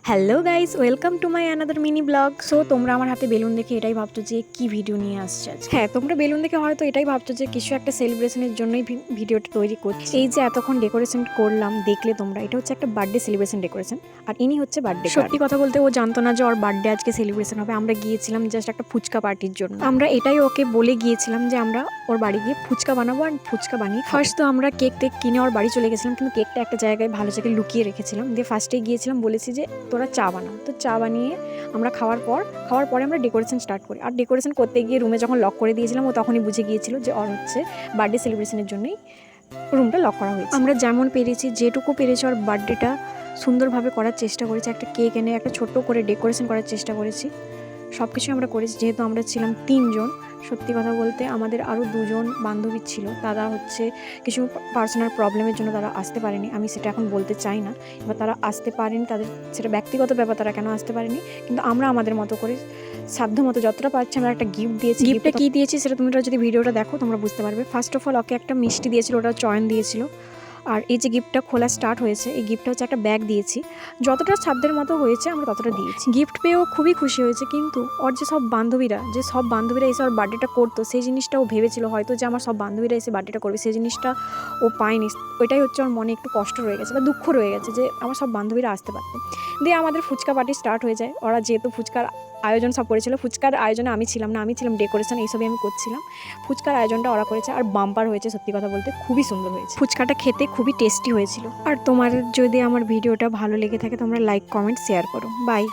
Hello guys, welcome to my another mini blog. So তোমরা আমার হাতে বেলুন দেখে এটাই ভাবছো যে কি ভিডিও নিয়ে আসছে আজকে। হ্যাঁ, তোমরা বেলুন দেখে হয়তো এটাই ভাবছো যে কিছু একটা সেলিব্রেশনের জন্যই ভিডিওটা তৈরি করছি। এই যে এতক্ষণ ডেকোরেশন করলাম দেখলে তোমরা, এটা হচ্ছে একটা বার্থডে সেলিব্রেশন ডেকোরেশন। আর ইনি হচ্ছে বার্থডে। সত্যি কথা বলতে ও জানতো না যে ওর বার্থডে আজকে সেলিব্রেশন হবে। আমরা গিয়েছিলাম জাস্ট একটা ফুচকা পার্টির জন্য। আমরা এটাই ওকে বলে গিয়েছিলাম যে আমরা ওর বাড়ি গিয়ে ফুচকা বানাবো আর ফুচকা বানিয়ে ফার্স্ট তো আমরা কেক টেক কিনে ওর বাড়ি চলে গেছিলাম, কিন্তু কেকটা একটা জায়গায় ভালো জায়গায় লুকিয়ে রেখেছিলাম। দিয়ে ফার্স্টে গিয়েছিলাম, বলেছি যে তোরা চা বানা। তো চা বানিয়ে আমরা খাওয়ার পরে আমরা ডেকোরেশন স্টার্ট করি। আর ডেকোরেশন করতে গিয়ে রুমে যখন লক করে দিয়েছিলাম, ও তখনই বুঝে গিয়েছিল যে ওর হচ্ছে বার্থডে সেলিব্রেশনের জন্যই রুমটা লক করা হয়েছে। আমরা যেমন পেরেছি, যেটুকু পেরেছি ওর বার্থডেটা সুন্দরভাবে করার চেষ্টা করেছি। একটা কেক এনে একটা ছোট্ট করে ডেকোরেশন করার চেষ্টা করেছি। সব কিছু আমরা করেছি। যেহেতু আমরা ছিলাম 3 জন, সত্যি কথা বলতে আমাদের আরও 2 জন বান্ধবী ছিল, তারা হচ্ছে কিছু পার্সোনাল প্রবলেমের জন্য তারা আসতে পারেনি। আমি সেটা এখন বলতে চাই না। এবার তারা আসতে পারেনি, তাদের সেটা ব্যক্তিগত ব্যাপার, তারা কেন আসতে পারেনি। কিন্তু আমরা আমাদের মতো করে সাধ্য মতো যতটা পারছি আমরা একটা গিফট দিয়েছি। গিফটটা কী দিয়েছি সেটা তোমরা যদি ভিডিওটা দেখো তোমরা বুঝতে পারবে। ফার্স্ট অফ অল ওকে একটা মিষ্টি দিয়েছিল, ওটা চয়ন দিয়েছিল। আর এই যে গিফটটা খোলা স্টার্ট হয়েছে, এই গিফটটা হচ্ছে একটা ব্যাগ দিয়েছি। যতটা সাধ্যের মতো হয়েছে আমরা ততটা দিয়েছি। গিফট পেয়েও খুবই খুশি হয়েছে। কিন্তু ওর যে সব বান্ধবীরা এসে ওর বার্থডেটা করতো, সেই জিনিসটা ও ভেবেছিল হয়তো যে আমার সব বান্ধবীরা এসে বার্থডেটা করবে, সেই জিনিসটা ও পায়নি। ওইটাই হচ্ছে ওর মনে একটু কষ্ট রয়ে গেছে বা দুঃখ রয়ে গেছে যে আমার সব বান্ধবীরা আসতে পারতো। দিয়ে আমাদের ফুচকা পার্টি স্টার্ট হয়ে যায়। ওরা যেহেতু ফুচকার আয়োজন সব করেছিল, ফুচকার আয়োজনে আমি ছিলাম না, আমি ছিলাম ডেকোরেশন, এইসবই আমি করছিলাম। ফুচকার আয়োজনটা ওরা করেছে আর বাম্পার হয়েছে। সত্যি কথা বলতে খুবই সুন্দর হয়েছে। ফুচকাটা খেতে খুবই টেস্টি হয়েছিল। আর তোমার যদি আমার ভিডিওটা ভালো লেগে থাকে তোমরা লাইক, কমেন্ট, শেয়ার করো। বাই।